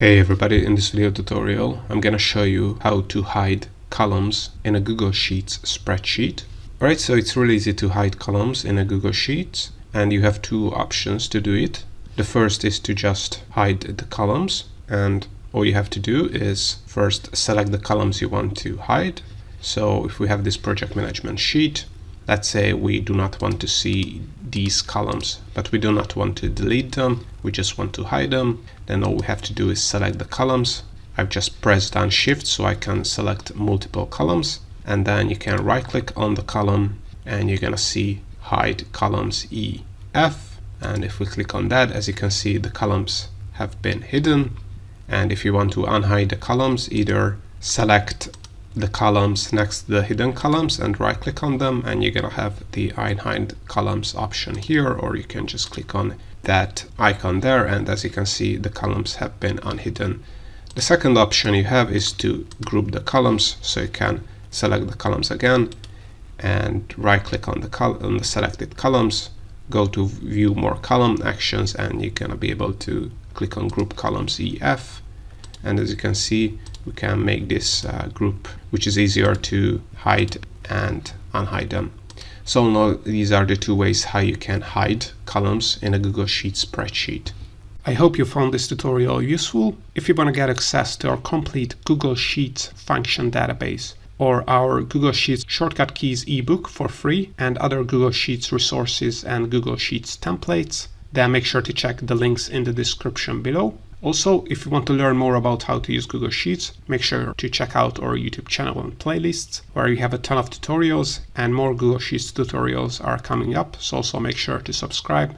Hey everybody, in this video tutorial I'm gonna show you how to hide columns in a Google Sheets spreadsheet. Alright, so it's really easy to hide columns in a Google Sheets, and you have two options to do it. The first is to just hide the columns, and all you have to do is first select the columns you want to hide. So if we have this project management sheet, let's say we do not want to see these columns, but we do not want to delete them, we just want to hide them. Then all we have to do is select the columns. I've just pressed down Shift so I can select multiple columns, and then you can right click on the column and you're gonna see hide columns EF. And if we click on that, as you can see, the columns have been hidden. And if you want to unhide the columns, either select the columns next to the hidden columns and right click on them, and you're gonna have the unhide columns option here, or you can just click on that icon there, and as you can see, the columns have been unhidden. The second option you have is to group the columns, so you can select the columns again and right click on the selected columns, go to view more column actions, and you're gonna be able to click on group columns EF. And as you can see, we can make this group, which is easier to hide and unhide them. So now these are the two ways how you can hide columns in a Google Sheets spreadsheet. I hope you found this tutorial useful. If you want to get access to our complete Google Sheets function database, or our Google Sheets Shortcut Keys ebook for free, and other Google Sheets resources and Google Sheets templates, then make sure to check the links in the description below. Also, if you want to learn more about how to use Google Sheets, make sure to check out our YouTube channel and playlists, where you have a ton of tutorials, and more Google Sheets tutorials are coming up, so also make sure to subscribe.